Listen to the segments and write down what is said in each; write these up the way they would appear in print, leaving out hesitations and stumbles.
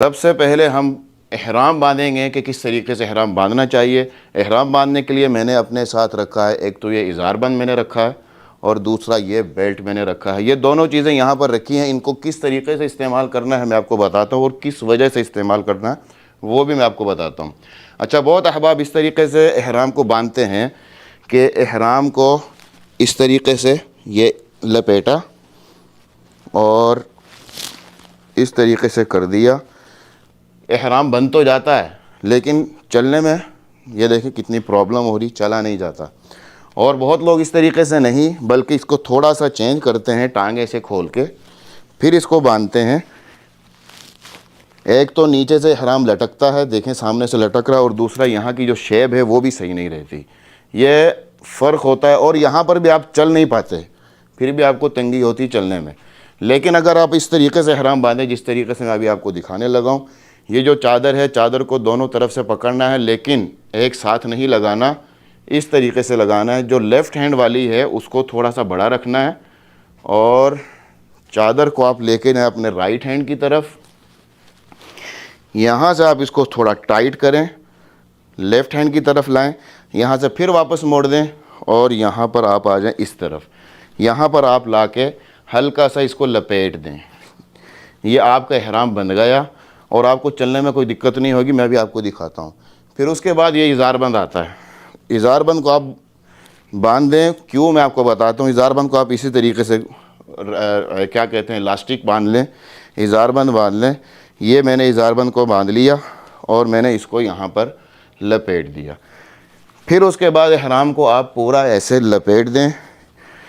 सबसे पहले हम एहराम बांधेंगे कि किस तरीके से एहराम बांधना चाहिए। एहराम बांधने के लिए मैंने अपने साथ रखा है, एक तो ये इज़ारबंद मैंने रखा है और दूसरा ये बेल्ट मैंने रखा है। ये दोनों चीज़ें यहाँ पर रखी हैं। इनको किस तरीके से इस्तेमाल करना है मैं आपको बताता हूँ और किस वजह से इस्तेमाल करना है वो भी मैं आपको बताता हूँ। अच्छा, बहुत अहबाब इस तरीके से एहराम को बांधते हैं कि एहराम को इस तरीके से ये लपेटा और इस तरीके से कर दिया। एहराम बन तो जाता है लेकिन चलने में ये देखिए कितनी प्रॉब्लम हो रही, चला नहीं जाता। और बहुत लोग इस तरीके से नहीं बल्कि इसको थोड़ा सा चेंज करते हैं, टांगे से खोल के फिर इसको बांधते हैं। एक तो नीचे से एहराम लटकता है, देखें सामने से लटक रहा है, और दूसरा यहाँ की जो शेप है वो भी सही नहीं रहती, ये फ़र्क होता है। और यहाँ पर भी आप चल नहीं पाते, फिर भी आपको तंगी होती चलने में। लेकिन अगर आप इस तरीके से एहराम बांधें जिस तरीके से मैं अभी आपको दिखाने लगा हूँ, ये जो चादर है, चादर को दोनों तरफ से पकड़ना है लेकिन एक साथ नहीं लगाना, इस तरीके से लगाना है। जो लेफ़्ट हैंड वाली है उसको थोड़ा सा बड़ा रखना है और चादर को आप लेके ना अपने राइट हैंड की तरफ, यहाँ से आप इसको थोड़ा टाइट करें, लेफ़्ट हैंड की तरफ लाएं, यहाँ से फिर वापस मोड़ दें और यहाँ पर आप आ जाएं इस तरफ। यहाँ पर आप लाके हल्का सा इसको लपेट दें। ये आपका एहराम बन गया और आपको चलने में कोई दिक्कत नहीं होगी। मैं भी आपको दिखाता हूँ। फिर उसके बाद ये इज़ारबंद आता है। इज़ारबंद को आप बांध दें, क्यों मैं आपको बताता हूँ। इज़ारबंद को आप इसी तरीके से क्या कहते हैं, इलास्टिक बांध लें, इज़ारबंद बांध लें। ये मैंने इज़ारबंद को बांध लिया और मैंने इसको यहाँ पर लपेट दिया। फिर उसके बाद एहराम को आप पूरा ऐसे लपेट दें।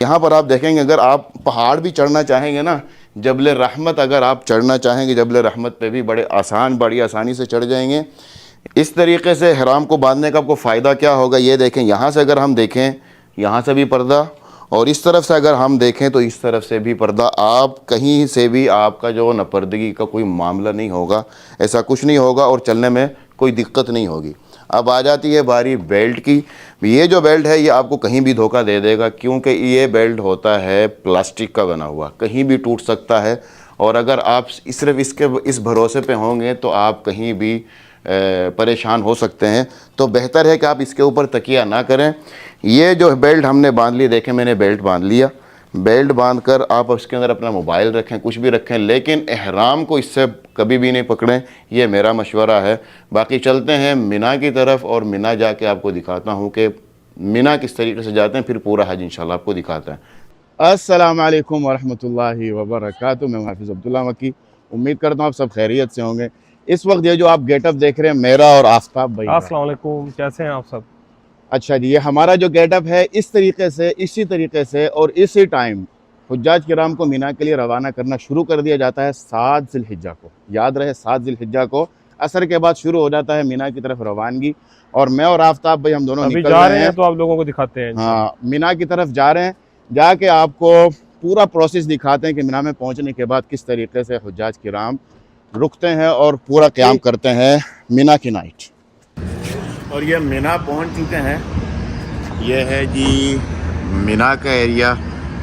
यहाँ पर आप देखेंगे अगर आप पहाड़ भी चढ़ना चाहेंगे ना, जबल रहमत अगर आप चढ़ना चाहेंगे, जबल रहमत पे भी बड़ी आसानी से चढ़ जाएंगे। इस तरीके से एहराम को बांधने का आपको फ़ायदा क्या होगा, ये देखें। यहाँ से अगर हम देखें, यहाँ से भी पर्दा, और इस तरफ से अगर हम देखें तो इस तरफ से भी पर्दा। आप कहीं से भी आपका जो नपर्दगी का कोई मामला नहीं होगा, ऐसा कुछ नहीं होगा और चलने में कोई दिक्कत नहीं होगी। अब आ जाती है बारी बेल्ट की। ये जो बेल्ट है ये आपको कहीं भी धोखा दे देगा, क्योंकि ये बेल्ट होता है प्लास्टिक का बना हुआ, कहीं भी टूट सकता है। और अगर आप सिर्फ इस भरोसे पे होंगे तो आप कहीं भी परेशान हो सकते हैं। तो बेहतर है कि आप इसके ऊपर तकिया ना करें। ये जो बेल्ट हमने बांध ली, देखें मैंने बेल्ट बांध लिया। बेल्ट बांध कर आप उसके अंदर अपना मोबाइल रखें, कुछ भी रखें, लेकिन एहराम को इससे कभी भी नहीं पकड़ें, ये मेरा मशवरा है। बाकी चलते हैं मिना की तरफ और मिना जाके आपको दिखाता हूँ कि मिना किस तरीके से जाते हैं, फिर पूरा हज इंशाल्लाह आपको दिखाता है। अस्सलाम वालेकुम वरहमतुल्लाहि वबरकातुहू। मैं हाफिज़ अब्दुल्ला मक्की, उम्मीद करता हूँ आप सब खैरियत से होंगे। इस वक्त ये जो आप गेटअप देख रहे हैं मेरा और आफ्ताब भाई, अस्सलाम वालेकुम, कैसे हैं आप सब? अच्छा जी, ये हमारा जो गेटअप है इस तरीके से, इसी तरीके से और इसी टाइम हुज्जाज किराम को मीना के लिए रवाना करना शुरू कर दिया जाता है 7 ज़िलहिज्जा को। याद रहे 7 ज़िलहिज्जा को असर के बाद शुरू हो जाता है मीना की तरफ रवानगी। और मैं और आफ्ताब भाई हम दोनों अभी निकल जा रहे हैं। तो आप लोगों को दिखाते हैं इंशाल्लाह। हाँ, मीना की तरफ जा रहे हैं। जाके आपको पूरा प्रोसेस दिखाते हैं कि मीना में पहुंचने के बाद किस तरीके से हुज्जाज किराम रुकते हैं और पूरा क़याम करते हैं मीना की नाइट। और ये मीना पहुंच चुके हैं। ये है जी मीना का एरिया।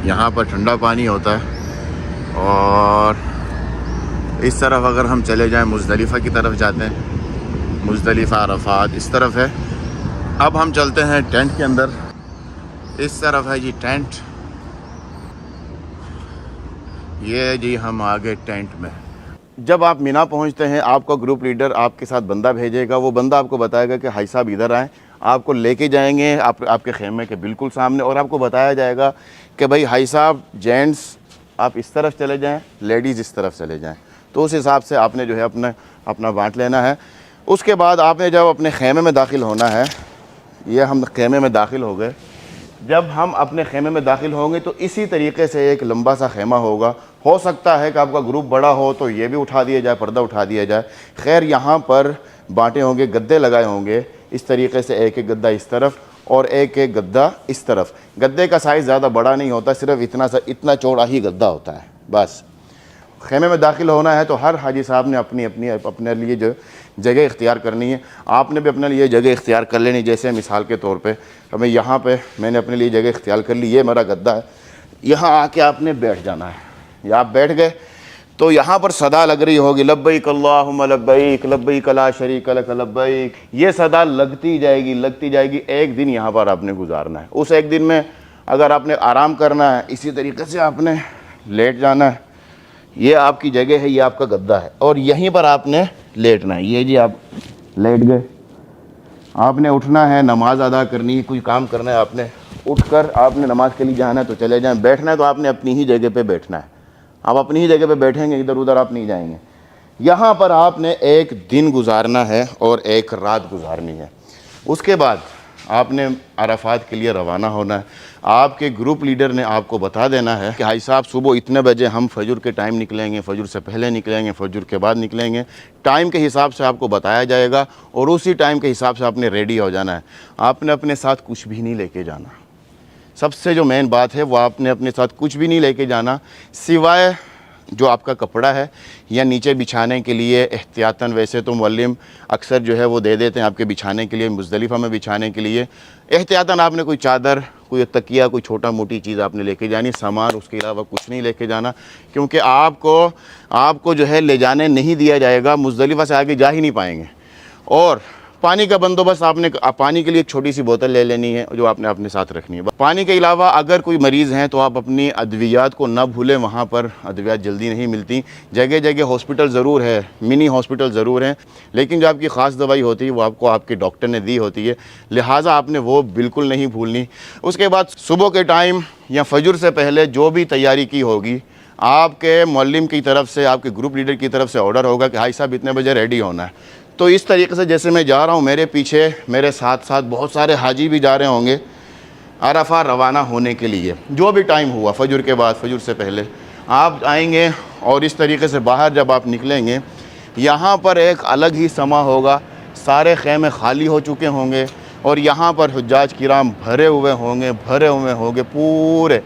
यहाँ पर ठंडा पानी होता है और इस तरफ अगर हम चले जाएं मुज़दलिफ़ा की तरफ जाते हैं, मुज़दलिफ़ा अरफ़ात इस तरफ है। अब हम चलते हैं टेंट के अंदर। इस तरफ है जी टेंट, ये है जी हम आगे टेंट में। जब आप मीना पहुंचते हैं आपका ग्रुप लीडर आपके साथ बंदा भेजेगा। वो बंदा आपको बताएगा कि हाई साहब इधर आएँ, आपको लेके जाएंगे आपके खेमे के बिल्कुल सामने, और आपको बताया जाएगा कि भाई हाई साहब जेंट्स आप इस तरफ चले जाएं, लेडीज़ इस तरफ चले जाएं। तो उस हिसाब से आपने जो है अपना बांट लेना है। उसके बाद आपने जब अपने खेमे में दाखिल होना है, ये हम खेमे में दाखिल हो गए। जब हम अपने खेमे में दाखिल होंगे तो इसी तरीके से एक लंबा सा खेमा होगा। हो सकता है कि आपका ग्रुप बड़ा हो तो ये भी उठा दिया जाए, पर्दा उठा दिया जाए। खैर यहाँ पर बांटे होंगे, गद्दे लगाए होंगे इस तरीके से, एक एक गद्दा इस तरफ और एक एक गद्दा इस तरफ। गद्दे का साइज़ ज़्यादा बड़ा नहीं होता, सिर्फ इतना चौड़ा ही गद्दा होता है बस। खेमे में दाखिल होना है तो हर हाजी साहब ने अपने लिए जो जगह इख्तियार करनी है। आपने भी अपने लिए जगह इख्तियार कर लेनी। जैसे मिसाल के तौर पे हमें यहाँ पे मैंने अपने लिए जगह इख्तियार कर ली, ये मेरा गद्दा है। यहाँ आके आपने बैठ जाना है। या आप बैठ गए तो यहाँ पर सदा लग रही होगी लब्बैक अल्लाहुम्मा लब्बैक लब्बैक ला शरीक लक लब्बैक। ये सदा लगती जाएगी। एक दिन यहाँ पर आपने गुजारना है। उस एक दिन में अगर आपने आराम करना है, इसी तरीके से आपने लेट जाना है। ये आपकी जगह है, ये आपका गद्दा है और यहीं पर आपने लेटना है। ये जी आप लेट गए, आपने उठना है, नमाज अदा करनी है, कोई काम करना है, आपने उठकर आपने नमाज के लिए जाना है तो चले जाएं, बैठना है तो आपने अपनी ही जगह पे बैठना है। आप अपनी ही जगह पे बैठेंगे, इधर उधर आप नहीं जाएंगे। यहाँ पर आपने एक दिन गुजारना है और एक रात गुजारनी है। उसके बाद आपने अराफात के लिए रवाना होना है। आपके ग्रुप लीडर ने आपको बता देना है कि भाई साहब सुबह इतने बजे हम फजर के टाइम निकलेंगे, फजर से पहले निकलेंगे, फजर के बाद निकलेंगे। टाइम के हिसाब से आपको बताया जाएगा और उसी टाइम के हिसाब से आपने रेडी हो जाना है। आपने अपने साथ कुछ भी नहीं लेके जाना। सबसे जो मेन बात है वो आपने अपने साथ कुछ भी नहीं लेके जाना सिवाय जो आपका कपड़ा है या नीचे बिछाने के लिए एहतियातन। वैसे तो मुअल्लिम अक्सर जो है वो दे देते हैं आपके बिछाने के लिए, मुज़दलिफ़ा में बिछाने के लिए एहतियातन आपने कोई चादर, कोई तकिया, कोई छोटा मोटी चीज़ आपने लेके जानी। सामान उसके अलावा कुछ नहीं लेके जाना, क्योंकि आपको जो है ले जाने नहीं दिया जाएगा। मुज़दलिफ़ा से आगे जा ही नहीं पाएंगे। और पानी का बंदोबस्त आपने पानी के लिए एक छोटी सी बोतल ले लेनी है जो आपने अपने साथ रखनी है। पानी के अलावा अगर कोई मरीज़ हैं तो आप अपनी अद्वियात को ना भूलें। वहाँ पर अद्वियात जल्दी नहीं मिलती। जगह जगह हॉस्पिटल ज़रूर है, मिनी हॉस्पिटल ज़रूर हैं, लेकिन जो आपकी ख़ास दवाई होती है वो आपको आपके डॉक्टर ने दी होती है, लिहाजा आपने वो बिल्कुल नहीं भूलनी। उसके बाद सुबह के टाइम या फजर से पहले जो भी तैयारी की होगी, आपके मुअल्लिम की तरफ से, आपके ग्रुप लीडर की तरफ से ऑर्डर होगा कि भाई साहब इतने बजे रेडी होना है। तो इस तरीके से जैसे मैं जा रहा हूँ, मेरे पीछे मेरे साथ साथ बहुत सारे हाजी भी जा रहे होंगे अरफा रवाना होने के लिए। जो भी टाइम हुआ फजर के बाद, फजर से पहले आप आएंगे और इस तरीके से बाहर जब आप निकलेंगे, यहाँ पर एक अलग ही समा होगा। सारे ख़ैमे खाली हो चुके होंगे और यहाँ पर हुज्जाज किराम भरे हुए होंगे पूरे।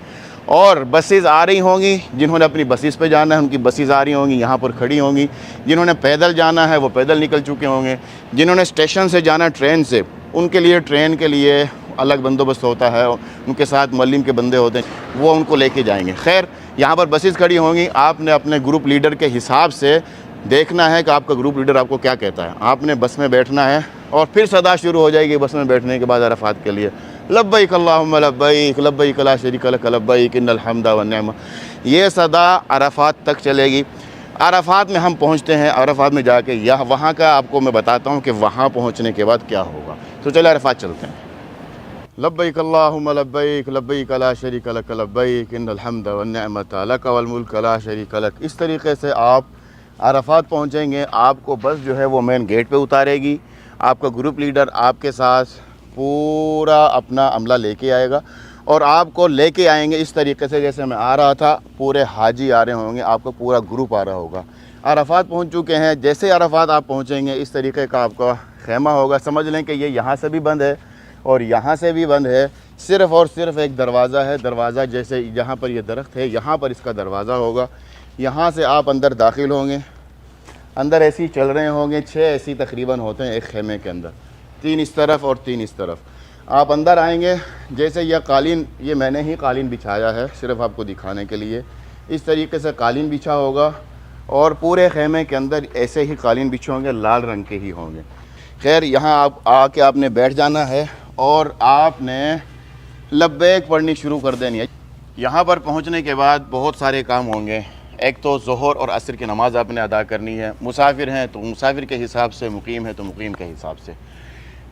और बसेस आ रही होंगी, जिन्होंने अपनी बसेस पे जाना है उनकी बसेस आ रही होंगी, यहाँ पर खड़ी होंगी। जिन्होंने पैदल जाना है वो पैदल निकल चुके होंगे। जिन्होंने स्टेशन से जाना है ट्रेन से, उनके लिए ट्रेन के लिए अलग बंदोबस्त होता है, उनके साथ मुअल्लिम के बंदे होते हैं, वो उनको लेके जाएंगे। खैर, यहाँ पर बसेस खड़ी होंगी। आपने अपने ग्रुप लीडर के हिसाब से देखना है कि आपका ग्रुप लीडर आपको क्या कहता है। आपने बस में बैठना है और फिर सदा शुरू हो जाएगी बस में बैठने के बाद अरफात के लिए, लब्बैक अल्लाहुम्मा लब्बैक लब्बैक ला शरीक लक लब्बैक इन्नल हम्दा वन निअमा। ये सदा अरफात तक चलेगी। अरफात में हम पहुँचते हैं, अरफात में जाके यह वहाँ का आपको मैं बताता हूँ कि वहाँ पहुँचने के बाद क्या होगा। तो चले अरफात चलते हैं। लब्बैक अल्लाहुम्मा लब्बैक लब्बैक ला शरीक लक लब्बैक इन्नल हम्दा वन निअमता लक वल मुल्क ला शरीक लक। इस तरीके से आप अरफात पहुँचेंगे। आपको बस जो है वो मेन गेट पे उतारेगी। आपका ग्रुप लीडर आपके साथ पूरा अपना अमला लेके आएगा और आपको लेके आएंगे इस तरीके से जैसे मैं आ रहा था। पूरे हाजी आ रहे होंगे, आपका पूरा ग्रुप आ रहा होगा। अरफात पहुंच चुके हैं। जैसे अरफात आप पहुंचेंगे इस तरीके का आपका खैमा होगा। समझ लें कि ये यहाँ से भी बंद है और यहाँ से भी बंद है। सिर्फ़ और सिर्फ एक दरवाज़ा है। दरवाज़ा जैसे यहाँ पर ये दरख्त है, यहाँ पर इसका दरवाज़ा होगा। यहाँ से आप अंदर दाखिल होंगे। अंदर ऐसी चल रहे होंगे, 6 ऐसी तकरीबन होते हैं एक खेमे के अंदर, 3 इस तरफ और 3 इस तरफ। आप अंदर आएंगे, जैसे यह कालीन, ये मैंने ही कालीन बिछाया है सिर्फ आपको दिखाने के लिए। इस तरीके से कालीन बिछा होगा और पूरे खेमे के अंदर ऐसे ही कालीन बिछे होंगे, लाल रंग के ही होंगे। खैर, यहाँ आप आके आपने बैठ जाना है और आपने लब्बैक पढ़नी शुरू कर देनी है। यहाँ पर पहुँचने के बाद बहुत सारे काम होंगे। एक तो ज़ोहर और असर की नमाज़ आपने अदा करनी है। मुसाफिर हैं तो मुसाफिर के हिसाब से, मुकीम है तो मुकीम के हिसाब से।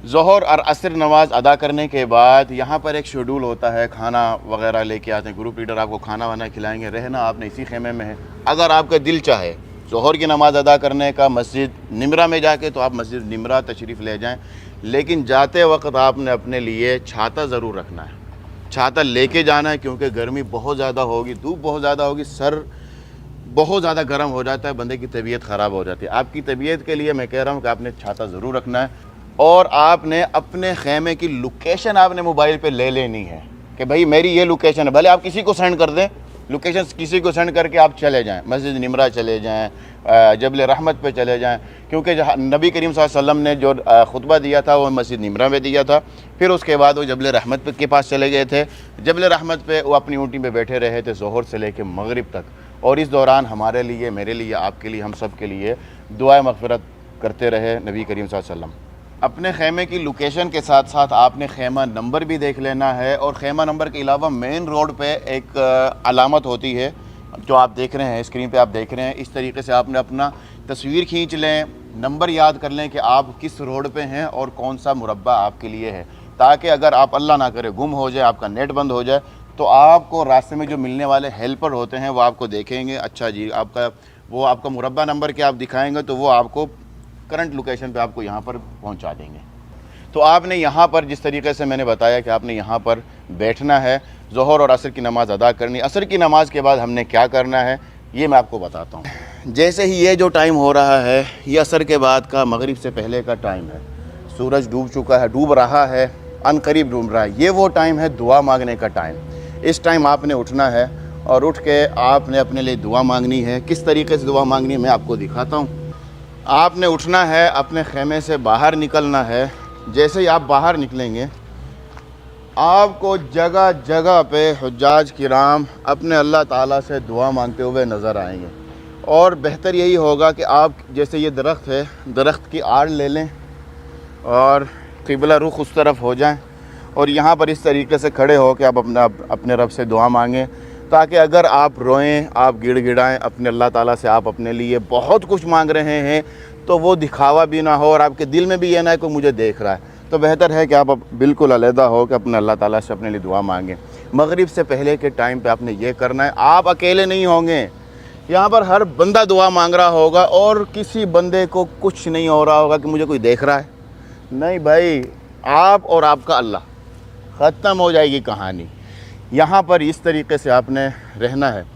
ज़ोहर और असर नमाज़ अदा करने के बाद यहाँ पर एक शेड्यूल होता है, खाना वगैरह लेके आते हैं। ग्रुप लीडर आपको खाना वाना खिलाएंगे। रहना आपने इसी खेमे में है। अगर आपका दिल चाहे ज़ोहर की नमाज़ अदा करने का मस्जिद निमरा में जाके, तो आप मस्जिद निमरा तशरीफ़ ले जाएँ, लेकिन जाते वक्त आपने अपने लिए छाता ज़रूर रखना है। छाता लेके जाना है, क्योंकि गर्मी बहुत ज़्यादा होगी, धूप बहुत ज़्यादा होगी, सर बहुत ज़्यादा गर्म हो जाता है, बंदे की तबीयत ख़राब हो जाती है। आपकी तबीयत के लिए मैं कह रहा हूँ कि आपने छाता ज़रूर रखना है। और आपने अपने खेमे की लोकेशन आपने मोबाइल पे ले लेनी है कि भाई मेरी ये लोकेशन है। भले आप किसी को सेंड कर दें, लोकेशन किसी को सेंड करके आप चले जाएं, मस्जिद निमरा चले जाएं, जबल रहमत पे चले जाएं, क्योंकि नबी करीम सल्लल्लाहु अलैहि वसल्लम ने जो खुतबा दिया था वो मस्जिद निमरा में दिया था। फिर उसके बाद वो जबल रहमत के पास चले गए थे। जबल रहमत पे वो अपनी ऊँटी पे बैठे रहे थे ज़ोहर से लेकर मगरिब तक। और इस दौरान हमारे लिए, मेरे लिए, आपके लिए, हम सब के लिए दुआ मग़फ़िरत करते रहे नबी करीम सल्लल्लाहु अलैहि वसल्लम। अपने ख़ैमे की लोकेशन के साथ साथ आपने ख़ैमा नंबर भी देख लेना है, और ख़ैमा नंबर के अलावा मेन रोड पे एक अलामत होती है जो आप देख रहे हैं, स्क्रीन पे आप देख रहे हैं। इस तरीके से आपने अपना तस्वीर खींच लें, नंबर याद कर लें कि आप किस रोड पे हैं और कौन सा मुरब्बा आपके लिए है, ताकि अगर आप अल्लाह ना करे गुम हो जाए, आपका नेट बंद हो जाए, तो आपको रास्ते में जो मिलने वाले हेल्पर होते हैं वो आपको देखेंगे, अच्छा जी आपका मुरब्बा नंबर क्या आप दिखाएंगे तो वो आपको करंट लोकेशन पे आपको यहाँ पर पहुँचा देंगे। तो आपने यहाँ पर जिस तरीके से मैंने बताया कि आपने यहाँ पर बैठना है, ज़ोहर और असर की नमाज़ अदा करनी। असर की नमाज़ के बाद हमने क्या करना है ये मैं आपको बताता हूँ। जैसे ही ये जो टाइम हो रहा है, ये असर के बाद का, मगरिब से पहले का टाइम है। सूरज डूब चुका है, डूब रहा है, अनकरीब डूब रहा है। ये वो टाइम है दुआ मांगने का टाइम। इस टाइम आपने उठना है और उठ के आपने अपने लिए दुआ मांगनी है। किस तरीके से दुआ मांगनी है मैं आपको दिखाता हूँ। आपने उठना है, अपने खेमे से बाहर निकलना है। जैसे ही आप बाहर निकलेंगे, आपको जगह जगह पे हुज्जाज किराम अपने अल्लाह ताला से दुआ मांगते हुए नज़र आएंगे। और बेहतर यही होगा कि आप, जैसे ये दरख्त है, दरख्त की आड़ ले लें और क़िबला रुख उस तरफ हो जाएं, और यहाँ पर इस तरीके से खड़े हो कि आप अपने रब से दुआ मांगें, ताकि अगर आप रोएं, आप गिड़गिड़ाएं अपने अल्लाह ताला से, आप अपने लिए बहुत कुछ मांग रहे हैं, तो वो दिखावा भी ना हो और आपके दिल में भी ये ना है कि मुझे देख रहा है। तो बेहतर है कि आप बिल्कुल अलहदा हो कि अपने अल्लाह ताला से अपने लिए दुआ मांगें। मगरिब से पहले के टाइम पे आपने ये करना है। आप अकेले नहीं होंगे, यहाँ पर हर बंदा दुआ मांग रहा होगा और किसी बंदे को कुछ नहीं हो रहा होगा कि मुझे कोई देख रहा है। नहीं भाई, आप और आपका अल्लाह, ख़त्म हो जाएगी कहानी। यहाँ पर इस तरीके से आपने रहना है।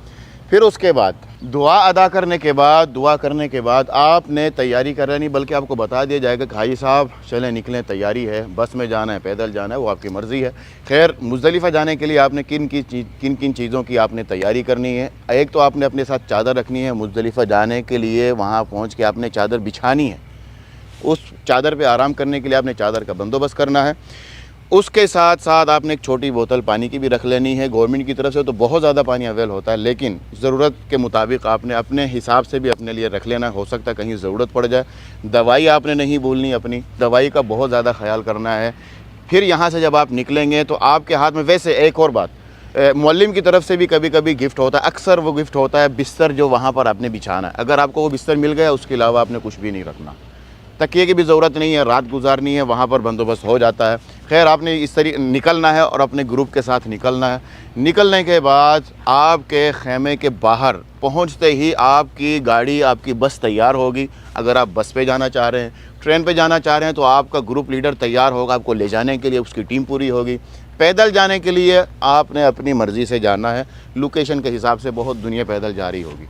फिर उसके बाद दुआ अदा करने के बाद, दुआ करने के बाद आपने तैयारी कर नहीं, बल्कि आपको बता दिया जाएगा कि भाई साहब चलें, निकलें, तैयारी है, बस में जाना है, पैदल जाना है, वो आपकी मर्ज़ी है। खैर, मुज़दलिफ़ा जाने के लिए आपने किन किन चीज़ों की आपने तैयारी करनी है। एक तो आपने अपने साथ चादर रखनी है। मुज़दलिफ़ा जाने के लिए वहाँ पहुँच के आपने चादर बिछानी है। उस चादर पे आराम करने के लिए आपने चादर का बंदोबस्त करना है। उसके साथ साथ आपने एक छोटी बोतल पानी की भी रख लेनी है। गवर्नमेंट की तरफ से तो बहुत ज़्यादा पानी अवेल होता है, लेकिन ज़रूरत के मुताबिक आपने अपने हिसाब से भी अपने लिए रख लेना। हो सकता है कहीं ज़रूरत पड़ जाए। दवाई आपने नहीं भूलनी, अपनी दवाई का बहुत ज़्यादा ख्याल करना है। फिर यहाँ से जब आप निकलेंगे तो आपके हाथ में, वैसे एक और बात, मुअल्लिम की तरफ से भी कभी कभी गिफ्ट होता है। अक्सर वो गिफ्ट होता है बिस्तर, जो वहाँ पर आपने बिछाना है। अगर आपको वो बिस्तर मिल गया, उसके अलावा आपने कुछ भी नहीं रखना। तकिए की भी ज़रूरत नहीं है, रात गुजारनी है, वहाँ पर बंदोबस्त हो जाता है। खैर, आपने इस तरीके निकलना है और अपने ग्रुप के साथ निकलना है। निकलने के बाद आपके खेमे के बाहर पहुँचते ही आपकी गाड़ी, आपकी बस तैयार होगी। अगर आप बस पे जाना चाह रहे हैं, ट्रेन पे जाना चाह रहे हैं, तो आपका ग्रुप लीडर तैयार होगा आपको ले जाने के लिए, उसकी टीम पूरी होगी। पैदल जाने के लिए आपने अपनी मर्ज़ी से जाना है। लोकेशन के हिसाब से बहुत दुनिया पैदल जा रही होगी।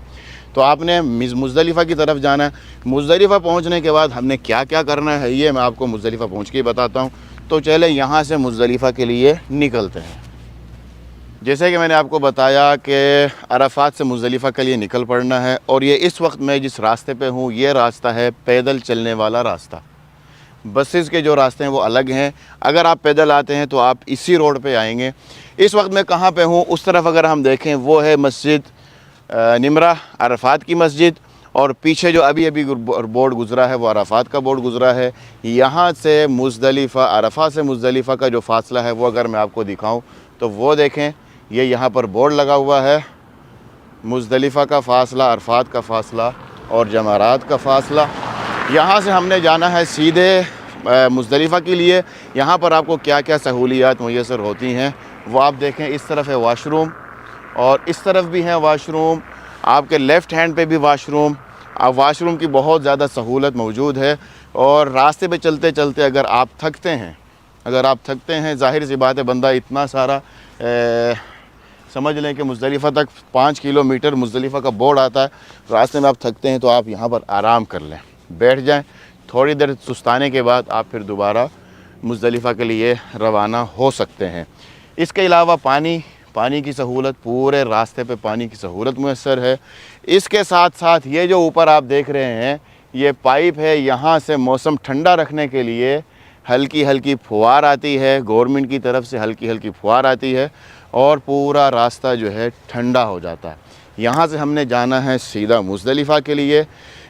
तो आपने मुज़दलिफ़ा की तरफ जाना है। मुज़दलिफ़ा पहुंचने के बाद हमने क्या क्या करना है ये मैं आपको मुज़दलिफ़ा पहुंच के ही बताता हूं। तो चले यहाँ से मुज़दलिफ़ा के लिए निकलते हैं। जैसे कि मैंने आपको बताया कि अराफात से मुज़दलिफ़ा के लिए निकल पड़ना है, और ये इस वक्त मैं जिस रास्ते पे हूँ, ये रास्ता है पैदल चलने वाला रास्ता। बसेस के जो रास्ते हैं वो अलग हैं। अगर आप पैदल आते हैं तो आप इसी रोड पे आएंगे। इस वक्त मैं कहाँ पे हूँ, उस तरफ अगर हम देखें वो है मस्जिद निमरा, अराफात की मस्जिद, और पीछे जो अभी अभी बोर्ड गुज़रा है वो अराफात का बोर्ड गुज़रा है। यहाँ से मुज़दलिफ़ा, अराफात से मुज़दलिफ़ा का जो फ़ासला है वो अगर मैं आपको दिखाऊँ तो वो देखें, ये यहाँ पर बोर्ड लगा हुआ है, मुज़दलिफ़ा का फ़ासला, अराफात का फ़ासला और जमारात का फ़ासला। यहाँ से हमने जाना है सीधे मुज़दलिफ़ा के लिए। यहाँ पर आपको क्या क्या सहूलियात मुयस्सर होती हैं वो आप देखें। इस तरफ है वाशरूम और इस तरफ भी है वाशरूम। आपके लेफ़्ट हैंड पे भी वाशरूम। वाशरूम की बहुत ज़्यादा सहूलत मौजूद है। और रास्ते पे चलते चलते अगर आप थकते हैं, ज़ाहिर सी बात है, बंदा इतना सारा समझ लें कि मुज़दलिफ़ा तक 5 किलोमीटर मुज़दलिफ़ा का बोर्ड आता है। रास्ते में आप थकते हैं तो आप यहाँ पर आराम कर लें, बैठ जाएं। थोड़ी देर सुस्ताने के बाद आप फिर दोबारा मुज़दलिफ़ा के लिए रवाना हो सकते हैं। इसके अलावा पानी की सहूलत, पूरे रास्ते पे पानी की सहूलत मुयस्सर है। इसके साथ साथ ये जो ऊपर आप देख रहे हैं ये पाइप है, यहाँ से मौसम ठंडा रखने के लिए हल्की हल्की फुहार आती है, गवर्नमेंट की तरफ से हल्की हल्की फुहार आती है और पूरा रास्ता जो है ठंडा हो जाता है। यहाँ से हमने जाना है सीधा मुज़दलिफ़ा के लिए।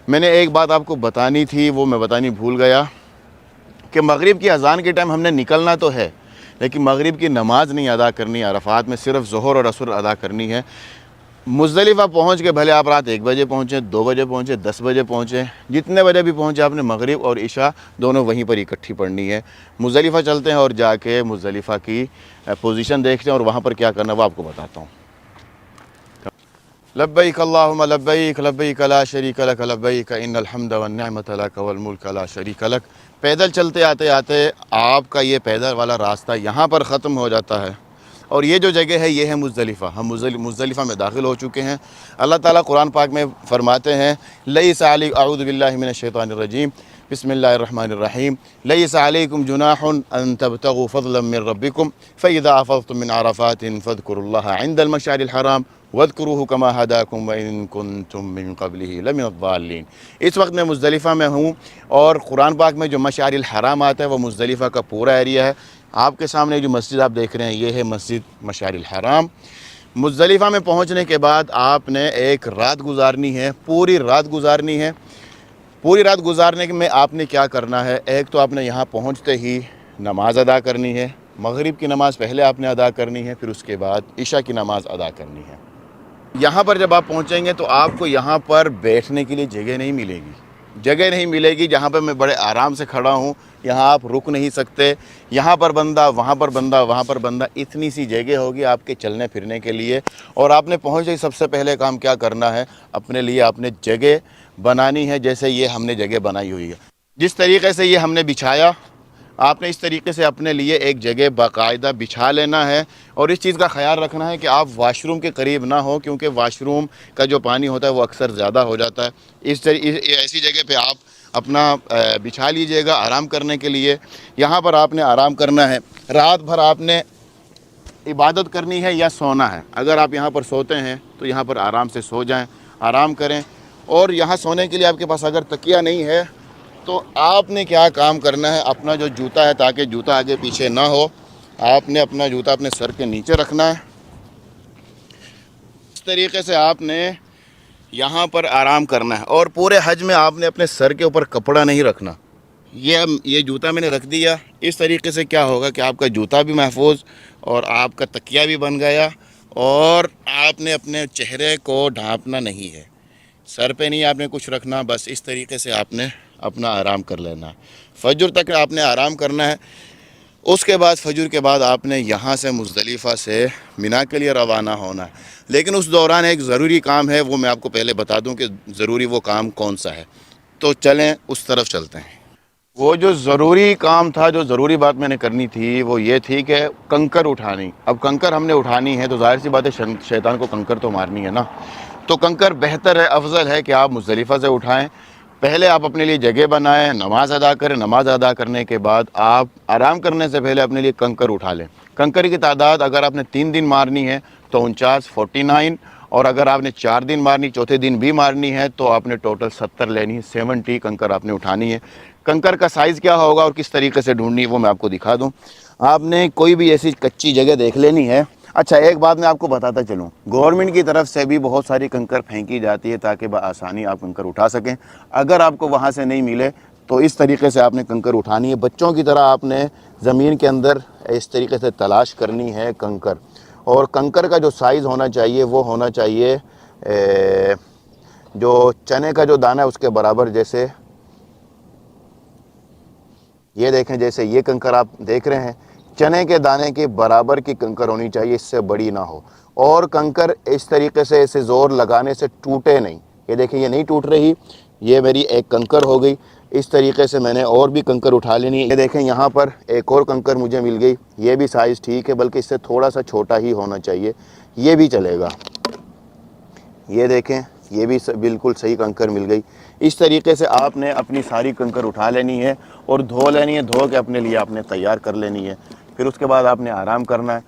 मैंने एक बात आपको बतानी थी, वो मैं बतानी भूल गया कि मगरिब की अज़ान के टाइम हमने निकलना तो है, लेकिन मगरिब की नमाज़ नहीं अदा करनी। अरफ़ात में सिर्फ़ ज़ोहर और असर अदा करनी है। मुज़दलिफ़ा पहुँच के भले आप रात 1 बजे पहुँचे, 2 बजे पहुँचे, 10 बजे पहुँचे, जितने बजे भी पहुँचे, आपने मगरिब और इशा दोनों वहीं पर इकट्ठी पढ़नी है। मुज़दलिफ़ा चलते हैं और जाके मुज़दलिफ़ा की पोजीशन देखते हैं और वहाँ पर क्या करना है वो आपको बताता हूँ। लब्बैक अल्लाहुम्मा लब्बैक लब्बैक ला शरीक लक लब्बैक इन्नल हम्द वन निअमत लक वल मुल्क ला शरीक लक। पैदल चलते आते आते आपका ये पैदल वाला रास्ता यहाँ पर ख़त्म हो जाता है और ये जो जगह है ये है मुज़दलिफ़ा। हम मुज़दलिफ़ा में दाखिल हो चुके हैं। अल्लाह ताला कुरान पाक में फ़रमाते हैं लैसा अलैकुम अऊज़ु बिल्लाहि मिनश शैतानिर रजीम बिस्मिल्लाहिर रहमानिर रहीम लैसा अलैकुम जुनाहुन अन तब्तगू फ़ज़लन मिन रब्बिकुम फ़इज़ा अफ़ज़्तुम मिन अरफ़ातिन फ़ज़्कुरुल्लाह इंदल मशअरिल हराम वज़्कुरूहु कमा हदाकुम व इन कुंतुम मिन क़ब्लिही लमिनज़्ज़ालिन। इस वक्त मैं मुज़दलिफ़ा में हूँ और कुरान पाक में जो मशअरिल हराम आता है वो मुज़दलिफ़ा का पूरा एरिया है। आपके सामने जो मस्जिद आप देख रहे हैं ये है मस्जिद मशअरिल हराम। मुज़दलिफ़ा में पहुंचने के बाद आपने एक रात गुजारनी है, पूरी रात गुजारनी है। पूरी रात गुजारने में आपने क्या करना है, एक तो आपने यहाँ पहुँचते ही नमाज़ अदा करनी है। मगरिब की नमाज़ पहले आपने अदा करनी है, फिर उसके बाद इशा की नमाज़ अदा करनी है। यहाँ पर जब आप पहुँचेंगे तो आपको यहाँ पर बैठने के लिए जगह नहीं मिलेगी। जहाँ पर मैं बड़े आराम से खड़ा हूँ, यहाँ आप रुक नहीं सकते। यहाँ पर बंदा, वहाँ पर बंदा, वहाँ पर बंदा, इतनी सी जगह होगी आपके चलने फिरने के लिए। और आपने पहुँचे ही सबसे पहले काम क्या करना है, अपने लिए आपने जगह बनानी है। जैसे ये हमने जगह बनाई हुई है, जिस तरीके से ये हमने बिछाया, आपने इस तरीके से अपने लिए एक जगह बाकायदा बिछा लेना है। और इस चीज़ का ख्याल रखना है कि आप वाशरूम के करीब ना हो, क्योंकि वाशरूम का जो पानी होता है वो अक्सर ज़्यादा हो जाता है। ऐसी जगह पे आप अपना बिछा लीजिएगा आराम करने के लिए। यहाँ पर आपने आराम करना है। रात भर आपने इबादत करनी है या सोना है। अगर आप यहाँ पर सोते हैं तो यहाँ पर आराम से सो जाएँ, आराम करें। और यहाँ सोने के लिए आपके पास अगर तकिया नहीं है तो आपने क्या काम करना है, अपना जो जूता है, ताकि जूता आगे पीछे ना हो, आपने अपना जूता अपने सर के नीचे रखना है। इस तरीके से आपने यहाँ पर आराम करना है। और पूरे हज में आपने अपने सर के ऊपर कपड़ा नहीं रखना। ये जूता मैंने रख दिया। इस तरीके से क्या होगा कि आपका जूता भी महफूज और आपका तकिया भी बन गया। और आपने अपने चेहरे को ढांपना नहीं है, सर पे नहीं आपने कुछ रखना। बस इस तरीके से आपने अपना आराम कर लेना है। फजर तक आपने आराम करना है। उसके बाद फजर के बाद आपने यहाँ से मुज़दलिफ़ा से मिना के लिए रवाना होना है। लेकिन उस दौरान एक ज़रूरी काम है, वो मैं आपको पहले बता दूं कि ज़रूरी वो काम कौन सा है। तो चलें उस तरफ चलते हैं। वो जो ज़रूरी काम था, जो ज़रूरी बात मैंने करनी थी, वो ये थी कि कंकर उठानी। अब कंकर हमने उठानी है तो ज़ाहिर सी बात है शैतान को कंकर तो मारनी है ना। तो कंकर बेहतर है, अफजल है कि आप मुज़दलिफ़ा से उठाएं। पहले आप अपने लिए जगह बनाएं, नमाज़ अदा करें। नमाज़ अदा करने के बाद आप आराम करने से पहले अपने लिए कंकर उठा लें। कंकर की तादाद अगर आपने 3 दिन मारनी है तो 49 49, और अगर आपने 4 दिन मारनी, चौथे दिन भी मारनी है, तो आपने टोटल 70 लेनी है। 70 कंकर आपने उठानी है। कंकर का साइज़ क्या होगा और किस तरीके से ढूंढनी है वो मैं आपको दिखा दूँ। आपने कोई भी ऐसी कच्ची जगह देख लेनी है। अच्छा, एक बात मैं आपको बताता चलूँ, गवर्नमेंट की तरफ से भी बहुत सारी कंकर फेंकी जाती है ताकि बआसानी आप कंकर उठा सकें। अगर आपको वहाँ से नहीं मिले तो इस तरीके से आपने कंकर उठानी है। बच्चों की तरह आपने ज़मीन के अंदर इस तरीके से तलाश करनी है कंकर। और कंकर का जो साइज़ होना चाहिए वो होना चाहिए जो चने का जो दाना है उसके बराबर। जैसे ये देखें, जैसे ये कंकर आप देख रहे हैं, चने के दाने के बराबर की कंकर होनी चाहिए, इससे बड़ी ना हो। और कंकर इस तरीके से ऐसे ज़ोर लगाने से टूटे नहीं। ये देखें, ये नहीं टूट रही। ये मेरी एक कंकर हो गई। इस तरीके से मैंने और भी कंकर उठा लेनी है। ये देखें, यहाँ पर एक और कंकर मुझे मिल गई। ये भी साइज़ ठीक है, बल्कि इससे थोड़ा सा छोटा ही होना चाहिए, ये भी चलेगा। ये देखें, ये भी बिल्कुल सही कंकर मिल गई। इस तरीके से आपने अपनी सारी कंकर उठा लेनी है और धो लेनी है। धो के अपने लिए आपने तैयार कर लेनी है। फिर उसके बाद आपने आराम करना है।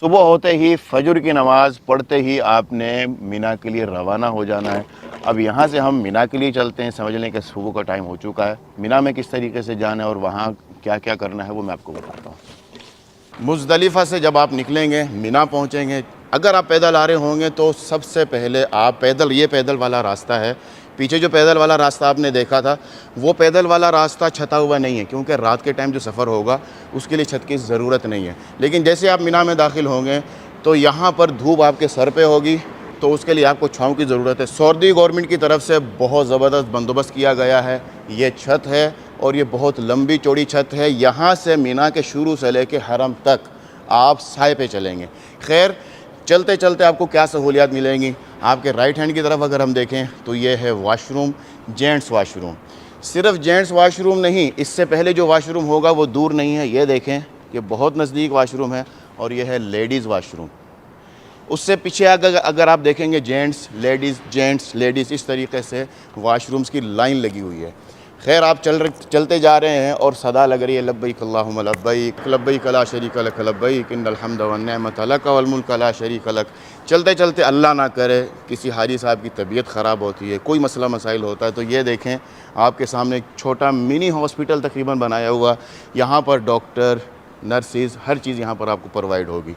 सुबह होते ही फजर की नमाज़ पढ़ते ही आपने मिना के लिए रवाना हो जाना है। अब यहाँ से हम मिना के लिए चलते हैं। समझ लें कि सुबह का टाइम हो चुका है। मिना में किस तरीके से जाना है और वहाँ क्या क्या करना है वो मैं आपको बताता हूँ। मुज़दलिफ़ा से जब आप निकलेंगे, मिना पहुँचेंगे, अगर आप पैदल आ रहे होंगे तो सबसे पहले आप पैदल, ये पैदल वाला रास्ता है, पीछे जो पैदल वाला रास्ता आपने देखा था वो पैदल वाला रास्ता छता हुआ नहीं है, क्योंकि रात के टाइम जो सफ़र होगा उसके लिए छत की ज़रूरत नहीं है। लेकिन जैसे आप मिना में दाखिल होंगे तो यहाँ पर धूप आपके सर पे होगी, तो उसके लिए आपको छाँव की ज़रूरत है। सऊदी गवर्नमेंट की तरफ से बहुत ज़बरदस्त बंदोबस्त किया गया है। ये छत है और ये बहुत लंबी चौड़ी छत है। यहाँ से मिना के शुरू से लेके हरम तक आप साए पे चलेंगे। खैर, चलते चलते आपको क्या सहूलियात मिलेंगी, आपके राइट हैंड की तरफ अगर हम देखें तो ये है वॉशरूम, जेंट्स वॉशरूम। सिर्फ जेंट्स वॉशरूम नहीं, इससे पहले जो वॉशरूम होगा वो दूर नहीं है, ये देखें, ये बहुत नज़दीक वॉशरूम है। और ये है लेडीज़ वॉशरूम। उससे पीछे अगर आप देखेंगे जेंट्स लेडीज़, इस तरीके से वॉशरूम्स की लाइन लगी हुई है। खैर, आप चलते जा रहे हैं और सदा लग रही है लब्बैक अल्लाहुम्मा लब्बैक, लब्बैक ला शरीक लक लब्बैक, इन्नल हम्द वन निअमत लक वल मुल्क ला शरीक लक। चलते चलते अल्लाह ना करे किसी हाजी साहब की तबीयत ख़राब होती है, कोई मसला मसाइल होता है, तो ये देखें आपके सामने एक छोटा मिनी हॉस्पिटल तकरीबन बनाया हुआ। यहाँ पर डॉक्टर, नर्सिस, हर चीज़ यहाँ पर आपको प्रोवाइड होगी।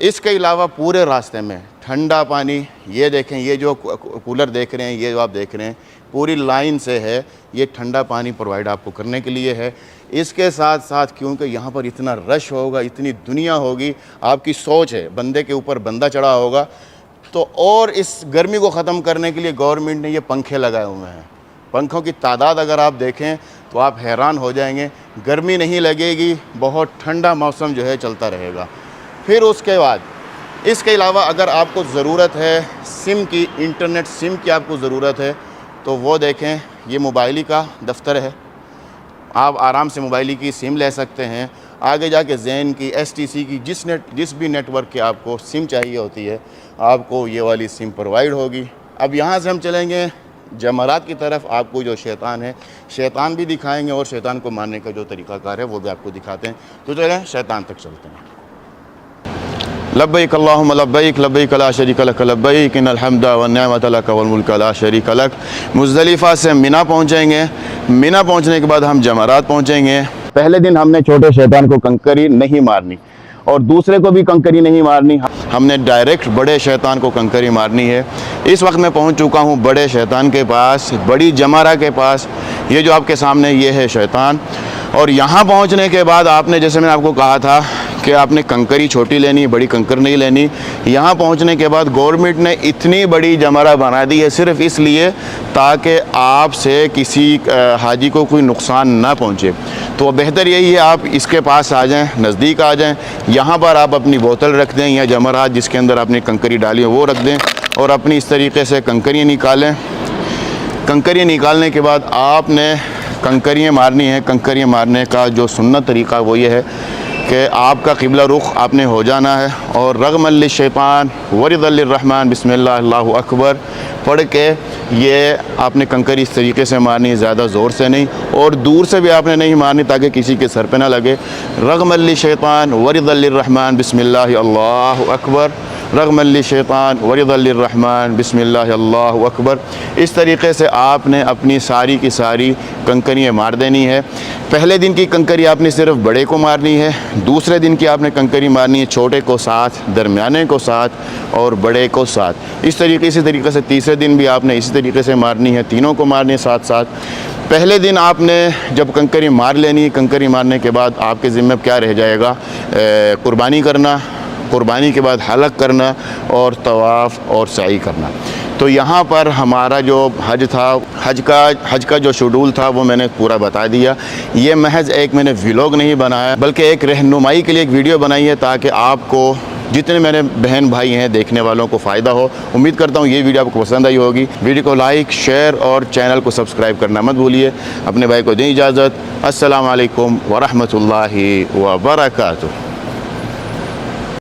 इसके अलावा पूरे रास्ते में ठंडा पानी, ये देखें, ये जो कूलर देख रहे हैं, ये जो आप देख रहे हैं, पूरी लाइन से है, ये ठंडा पानी प्रोवाइड आपको करने के लिए है। इसके साथ साथ क्योंकि यहाँ पर इतना रश होगा, इतनी दुनिया होगी, आपकी सोच है बंदे के ऊपर बंदा चढ़ा होगा, तो और इस गर्मी को ख़त्म करने के लिए गवर्नमेंट ने ये पंखे लगाए हुए हैं। पंखों की तादाद अगर आप देखें तो आप हैरान हो जाएंगे, गर्मी नहीं लगेगी, बहुत ठंडा मौसम जो है चलता रहेगा। फिर उसके बाद इसके अलावा अगर आपको ज़रूरत है सिम की, इंटरनेट सिम की आपको ज़रूरत है, तो वो देखें, ये मोबाइली का दफ्तर है, आप आराम से मोबाइली की सिम ले सकते हैं। आगे जाके ज़ैन की, STC की, जिस भी नेटवर्क की आपको सिम चाहिए होती है, आपको ये वाली सिम प्रोवाइड होगी। अब यहाँ से हम चलेंगे जमरात की तरफ। आपको जो शैतान है, शैतान भी दिखाएंगे और शैतान को मारने का जो तरीक़ाकार है वो भी आपको दिखाते हैं। तो चलें शैतान तक चलते हैं। लब्बैक अल्लाहुम्मा लब्बैक, लब्बैक ला शरीक लक लब्बैक, इन्नल हम्द वन निअमत लक वल मुल्क ला शरीक लक। मुज़दलिफ़ा से मिना पहुँचेंगे। मिना पहुँचने के बाद हम जमरात पहुँचेंगे। पहले दिन हमने छोटे शैतान को कंकरी नहीं मारनी और दूसरे को भी कंकरी नहीं मारनी, हमने डायरेक्ट बड़े शैतान को कंकरी मारनी है। इस वक्त मैं पहुंच चुका हूं बड़े शैतान के पास, बड़ी जमारा के पास। ये जो आपके सामने ये है शैतान। और यहाँ पहुंचने के बाद आपने, जैसे मैंने आपको कहा था कि आपने कंकरी छोटी लेनी, बड़ी कंकर नहीं लेनी। यहाँ पहुँचने के बाद गवर्नमेंट ने इतनी बड़ी जमारा बना दी है सिर्फ इसलिए ताकि आपसे किसी हाजी को कोई नुकसान ना पहुँचे। तो बेहतर यही है आप इसके पास आ जाएं, नज़दीक आ जाएं। यहाँ पर आप अपनी बोतल रख दें या जमरात जिसके अंदर आपने कंकरी डाली है वो रख दें और अपनी इस तरीके से कंकरियाँ निकालें। कंकरियाँ निकालने के बाद आपने कंकरियाँ मारनी है। कंकरियाँ मारने का जो सुन्नत तरीक़ा वो ये है कि आपका क़िबला रुख आपने हो जाना है और रग़मल लिश्शैतान वरिदल लिर्रहमान बिस्मिल्लाह अल्लाहु अकबर पढ़ के ये आपने कंकरी इस तरीके से मारनी है, ज़्यादा ज़ोर से नहीं और दूर से भी आपने नहीं मारनी ताकि किसी के सर पे ना लगे। रग़मल लिश्शैतान वरिदल लिर्रहमान बिस्मिल्लाह अल्लाहु अकबर, रग़मल लिश्शैतान वरिदल लिर्रहमान बिस्मिल्लाह अल्लाहु अकबर। इस तरीके से आपने अपनी सारी की सारी कंकरियाँ मार देनी है। पहले दिन की कंकरी आपने सिर्फ बड़े को मारनी है, दूसरे दिन की आपने कंकरी मारनी है छोटे को साथ, दरमियाने को साथ और बड़े को साथ। इसी तरीके से तीसरे दिन भी आपने इसी तरीके से मारनी है, तीनों को मारनी है साथ साथ। पहले दिन आपने जब कंकरी मार लेनी, कंकरी मारने के बाद आपके ज़िम्मे क्या रह जाएगा, कुर्बानी करना, कुर्बानी के बाद हलक करना और तवाफ़ और सई करना। तो यहाँ पर हमारा जो हज था, हज का जो शेड्यूल था वो मैंने पूरा बता दिया। ये महज एक मैंने व्लॉग नहीं बनाया बल्कि एक रहनुमाई के लिए एक वीडियो बनाई है ताकि आपको, जितने मेरे बहन भाई हैं देखने वालों को फ़ायदा हो। उम्मीद करता हूँ ये वीडियो आपको पसंद आई होगी। वीडियो को लाइक, शेयर और चैनल को सब्सक्राइब करना मत भूलिए। अपने भाई को दें इजाज़त। अस्सलाम वालेकुम व रहमतुल्लाहि व बरकातुहू।